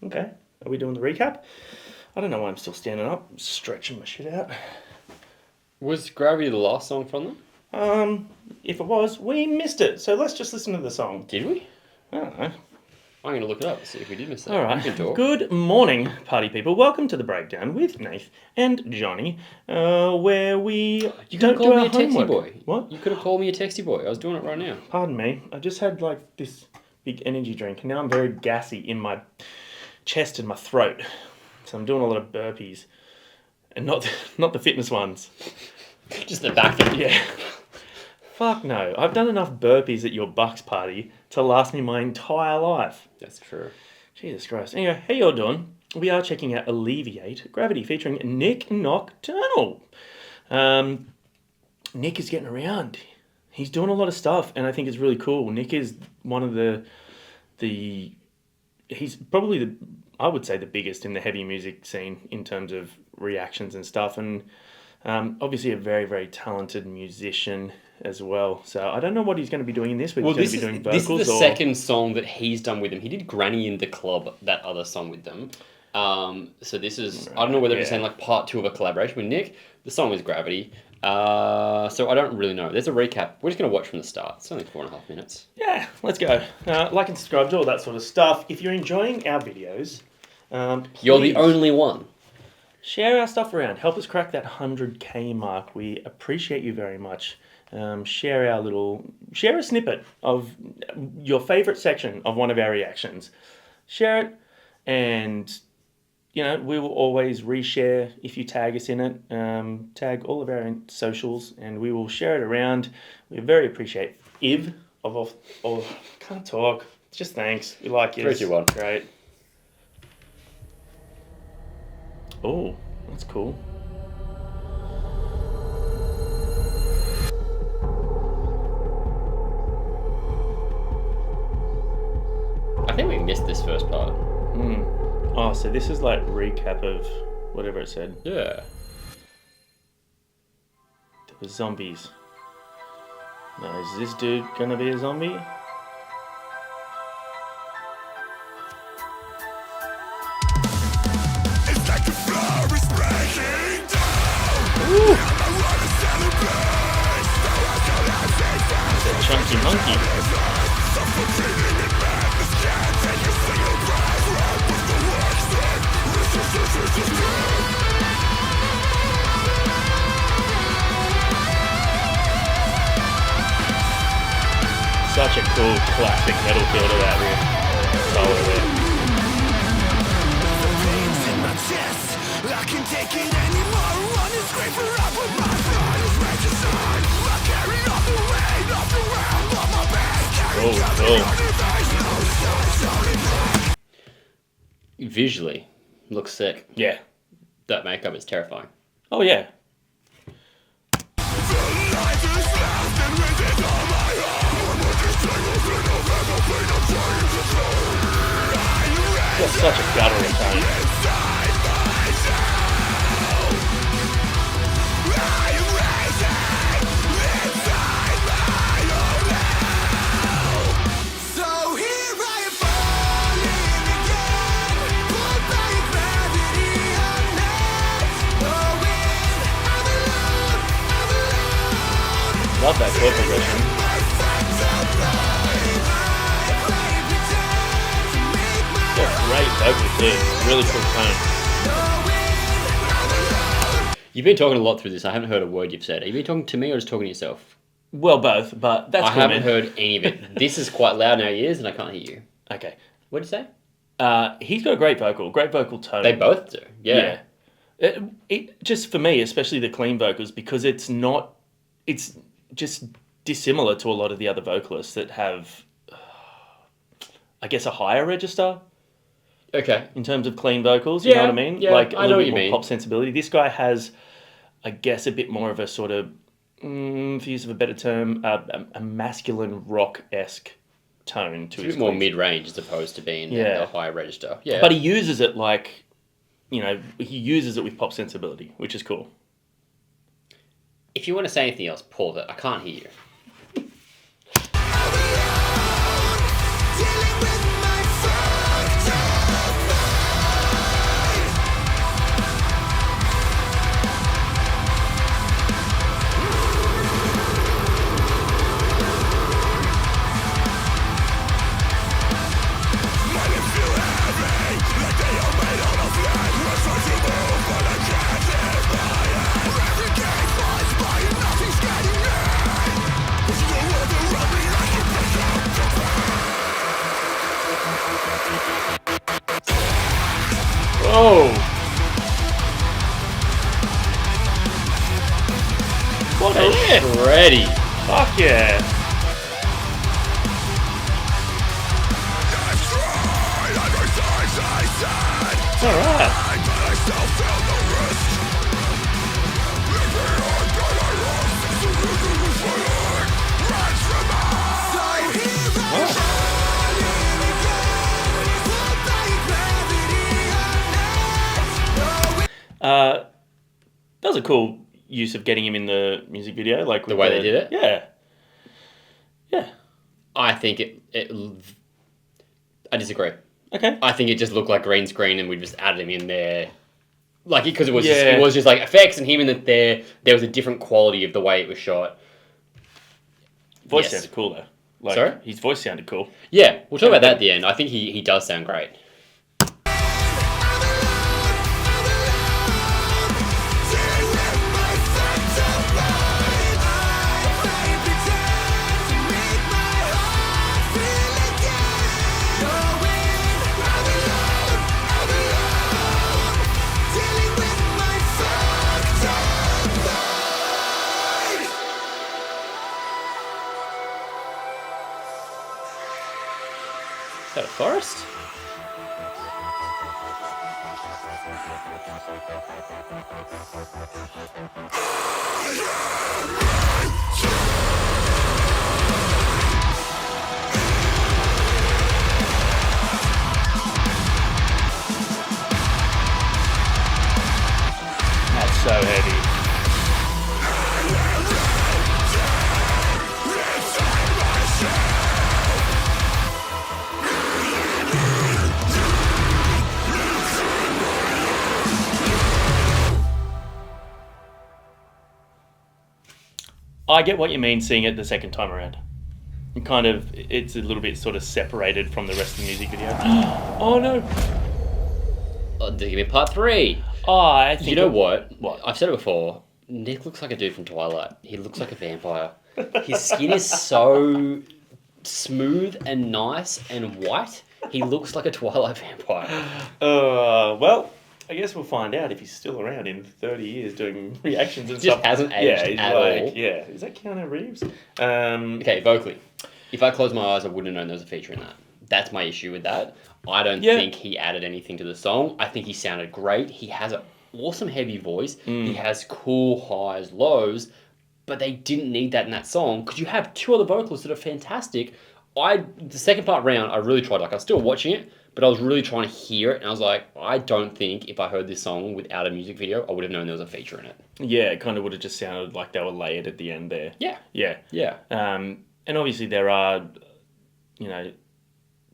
Okay. Are we doing the recap? I don't know why I'm still standing up. I'm stretching my shit out. Was Gravity the last song from them? If it was, we missed it. So let's just listen to the song. Did we? I don't know. I'm going to look it up and see if we did miss that. All right. Good morning, party people. Welcome to the breakdown with Nath and Johnny, where we don't do our homework. Boy. What? You could have called me a texty boy. I was doing it right now. Pardon me. I just had like this big energy drink, and now I'm very gassy in my chest and my throat. So I'm doing a lot of burpees, and not the fitness ones. Just the back of it. Yeah. Fuck no. I've done enough burpees at your Bucks party to last me my entire life. That's true. Jesus Christ. Anyway, how y'all doing? We are checking out Alleviate, Gravity, featuring NIK NOCTURNAL. Nick is getting around. He's doing a lot of stuff, and I think it's really cool. Nick is one of he's probably I would say the biggest in the heavy music scene in terms of reactions and stuff, and obviously a very, very talented musician as well. So I don't know what he's going to be doing in this, but he's going to be doing vocals. This is the second song that he's done with them. He did Granny in the Club, that other song with them. So this is, I don't know whether it's saying like part 2 of a collaboration with Nick. The song is Gravity. So I don't really know. There's a recap. We're just going to watch from the start. It's only 4.5 minutes. Yeah, let's go. Like and subscribe to all that sort of stuff. If you're enjoying our videos, You're the only one. Share our stuff around. Help us crack that 100K mark. We appreciate you very much. Share a snippet of your favorite section of one of our reactions. Share it, and we will always reshare if you tag us in it. Tag all of our socials, and we will share it around. We very appreciative of can't talk. Just thanks. We like you. 3, 2, 1. Great. Oh, that's cool. I think we missed this first part. Oh, so this is like recap of whatever it said. Yeah. There was zombies. Now, is this dude gonna be a zombie? It's like the floor is breaking down. Ooh! I wanna celebrate. It's a chunky monkey. Suffocating in madness, can't take a single breath. Right with the worst thing, resistance is dead. Such a cool classic metal feel to that riff. Solo there. The pain's in my chest, I can't take it anymore. Run and scream for help, but my pride is regicide. I carry all the weight of the world on my back. Visually, looks sick. Yeah. That makeup is terrifying. Oh yeah. That's such a guttural tone. Love that chord progression. Great vocal too. Really cool tone. You've been talking a lot through this. I haven't heard a word you've said. Have you been talking to me or just talking to yourself? Well, both, but that's I haven't heard any of it. This is quite loud in our ears and I can't hear you. Okay. What did you say? He's got a great vocal tone. They both do. Yeah. It just for me, especially the clean vocals, because it's just dissimilar to a lot of the other vocalists that have, I guess, a higher register. Okay. In terms of clean vocals, you know what I mean? Yeah, like I know what you more mean. Pop sensibility. This guy has, I guess, a bit more of a sort of, for use of a better term, a masculine rock-esque tone to his It's a bit more cleans. mid-range as opposed to being a higher register. Yeah. But he uses it like, he uses it with pop sensibility, which is cool. If you want to say anything else, pause it. I can't hear you. Oh! What a riff! Ready. Fuck yeah! It's alright. That was a cool use of getting him in the music video, like The with way they did it? Yeah, yeah. I think I disagree. Okay. I think it just looked like green screen, and we just added him in there, like because it was Yeah. it was just like effects and him in it there. There was a different quality of the way it was shot. Voice Yes. sounded cool though. Like, Sorry? his voice sounded cool. Yeah, we'll talk about that at the end. I think he does sound great. Is that a forest? That's so heavy. I get what you mean seeing it the second time around. And kind of, it's a little bit sort of separated from the rest of the music video. Oh no! Oh, give me part 3. Oh, I think You know what? What? I've said it before. Nick looks like a dude from Twilight. He looks like a vampire. His skin is so smooth and nice and white. He looks like a Twilight vampire. Well, I guess we'll find out if he's still around in 30 years doing reactions and Just stuff. hasn't aged he's at like, all. Yeah, is that Keanu Reeves? Okay, vocally. If I closed my eyes, I wouldn't have known there was a feature in that. That's my issue with that. I don't Yeah. think he added anything to the song. I think he sounded great. He has an awesome heavy voice. He has cool highs, lows, but they didn't need that in that song because you have 2 other vocalists that are fantastic. The second part round, I really tried. Like, I was still watching it, but I was really trying to hear it, and I was like, I don't think if I heard this song without a music video, I would have known there was a feature in it. Yeah, it kind of would have just sounded like they were layered at the end there. Yeah. Yeah. Yeah. And obviously there are,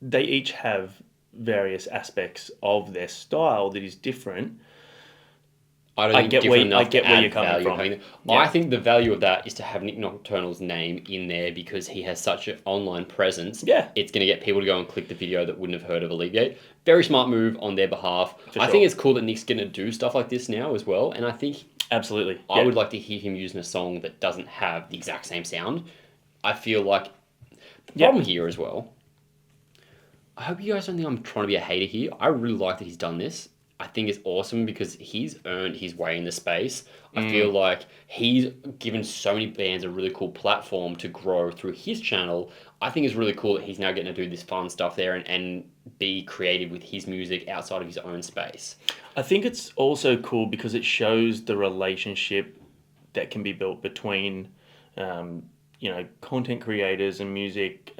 they each have various aspects of their style that is different. I don't I think get different where- enough I get to where add you're coming value from. behind it. Yeah. I think the value of that is to have NIK NOCTURNAL's name in there because he has such an online presence. Yeah. It's going to get people to go and click the video that wouldn't have heard of Alleviate. Very smart move on their behalf. For I sure. think it's cool that Nick's going to do stuff like this now as well. And I think Absolutely. I would like to hear him using a song that doesn't have the exact same sound. I feel like the problem here as well. I hope you guys don't think I'm trying to be a hater here. I really like that he's done this. I think it's awesome because he's earned his way in the space. I feel like he's given so many bands a really cool platform to grow through his channel. I think it's really cool that he's now getting to do this fun stuff there and be creative with his music outside of his own space. I think it's also cool because it shows the relationship that can be built between, content creators and music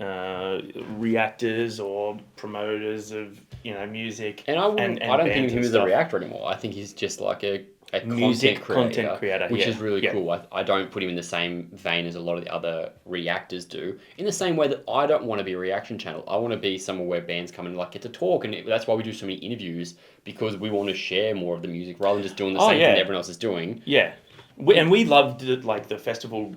reactors or promoters of, music. And I don't bands think of him and as a stuff. reactor anymore. I think he's just like a Music content creator, which yeah, is really yeah. cool. I don't put him in the same vein as a lot of the other reactors do. In the same way that I don't want to be a reaction channel. I want to be somewhere where bands come and get to talk, and that's why we do so many interviews because we want to share more of the music rather than just doing the same yeah. thing that everyone else is doing. Yeah, we loved the festival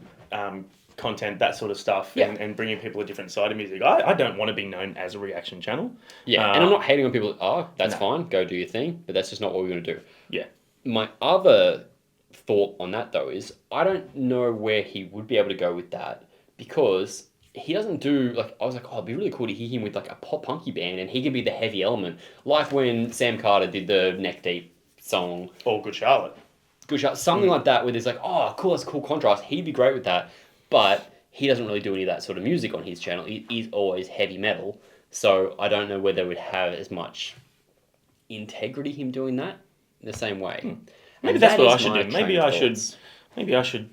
content, that sort of stuff, Yeah. and bringing people a different side of music. I don't want to be known as a reaction channel. Yeah, and I'm not hating on people. That's No. fine, go do your thing, but that's just not what we're going to do. Yeah, My other thought on that though is I don't know where he would be able to go with that because he doesn't do like I was like, oh, it'd be really cool to hear him with like a pop punky band, and he could be the heavy element, like when Sam Carter did the Neck Deep song, All Good Charlotte. Good Shot, something like that, where there's like, oh, cool, that's a cool contrast. He'd be great with that, but he doesn't really do any of that sort of music on his channel. He's always heavy metal, so I don't know whether it would have as much integrity him doing that in the same way. Maybe And that's that what I is should my do. train of thoughts. Maybe I should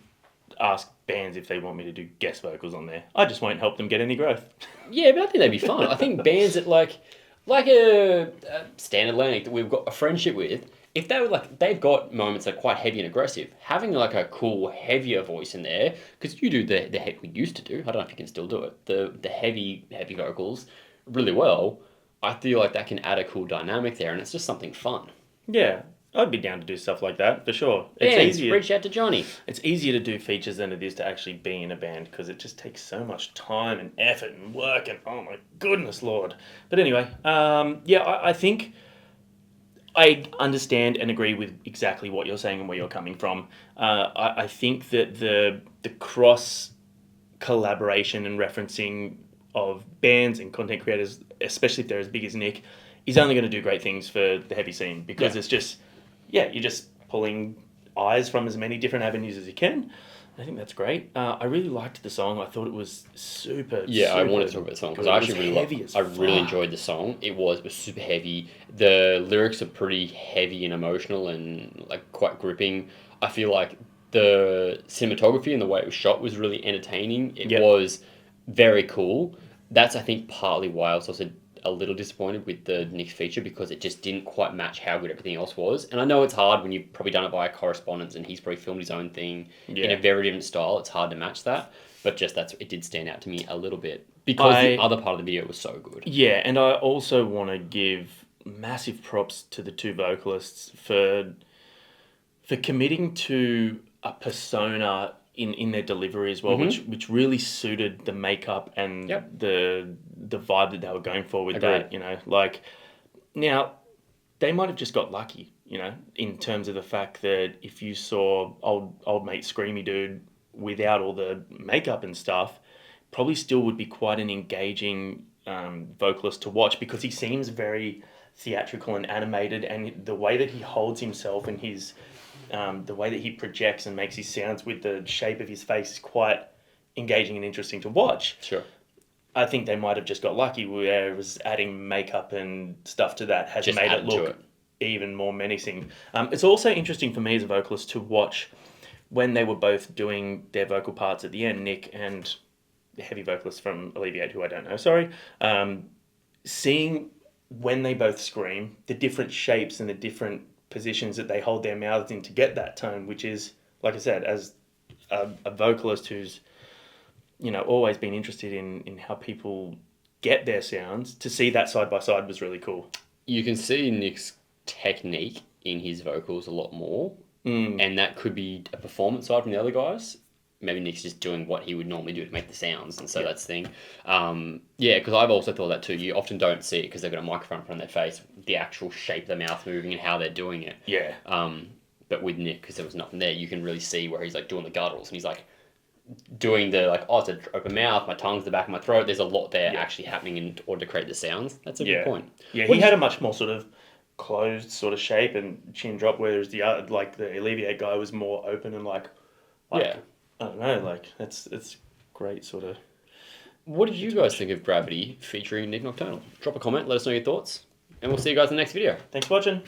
ask bands if they want me to do guest vocals on there. I just won't help them get any growth. Yeah, but I think that'd be fun. I think bands that like a Stand Atlantic that we've got a friendship with, if they were like they've got moments that are quite heavy and aggressive, having like a cool heavier voice in there, because you do the head we used to do. I don't know if you can still do it. The heavy vocals really well. I feel like that can add a cool dynamic there, and it's just something fun. Yeah, I'd be down to do stuff like that for sure. Bands, reach out to Johnny. It's easier to do features than it is to actually be in a band because it just takes so much time and effort and work and oh my goodness Lord. But anyway, I think I understand and agree with exactly what you're saying and where you're coming from. I think that the cross collaboration and referencing of bands and content creators, especially if they're as big as Nick, is only going to do great things for the heavy scene because it's just, you're just pulling eyes from as many different avenues as you can. I think that's great. I really liked the song. I thought it was super. Yeah, super I wanted to talk about the song because good. I It was actually heavy as I really fuck. enjoyed the song. It was super heavy. The lyrics are pretty heavy and emotional and like quite gripping. I feel like the cinematography and the way it was shot was really entertaining. It was very cool. That's I think partly why I was also a little disappointed with the Nick feature because it just didn't quite match how good everything else was. And I know it's hard when you've probably done it by correspondence and he's probably filmed his own thing in a very different style. It's hard to match that. But just it did stand out to me a little bit because the other part of the video was so good. Yeah, and I also want to give massive props to the two vocalists for committing to a persona in their delivery as well, which really suited the makeup and the vibe that they were going for with that. You know, like now they might have just got lucky. You know, in terms of the fact that if you saw old mate Screamy Dude without all the makeup and stuff, probably still would be quite an engaging vocalist to watch because he seems very theatrical and animated, and the way that he holds himself and his the way that he projects and makes his sounds with the shape of his face is quite engaging and interesting to watch. Sure. I think they might have just got lucky, whereas adding makeup and stuff to that has Just made it added to look it. even more menacing. It's also interesting for me as a vocalist to watch when they were both doing their vocal parts at the end, Nick and the heavy vocalist from Alleviate, who I don't know, sorry, seeing when they both scream, the different shapes and the different positions that they hold their mouths in to get that tone, which is, like I said, as a vocalist who's, you know, always been interested in how people get their sounds, to see that side by side was really cool. You can see Nick's technique in his vocals a lot more, and that could be a performance side from the other guys. Maybe Nick's just doing what he would normally do to make the sounds, and so that's the thing. Because I've also thought that too. You often don't see it because they've got a microphone in front of their face, the actual shape of the mouth moving and how they're doing it. Yeah. But with Nick, because there was nothing there, you can really see where he's like doing the gutturals, and he's like doing the like, oh, it's an open mouth, my tongue's the back of my throat. There's a lot there actually happening in order to create the sounds. That's a good point. Yeah, he had a much more sort of closed sort of shape and chin drop, whereas the other, like the Alleviate guy was more open and like I don't know, like it's great sort of. What did you guys think of Gravity featuring Nick Nocturnal? Drop a comment, let us know your thoughts, and we'll see you guys in the next video. Thanks for watching.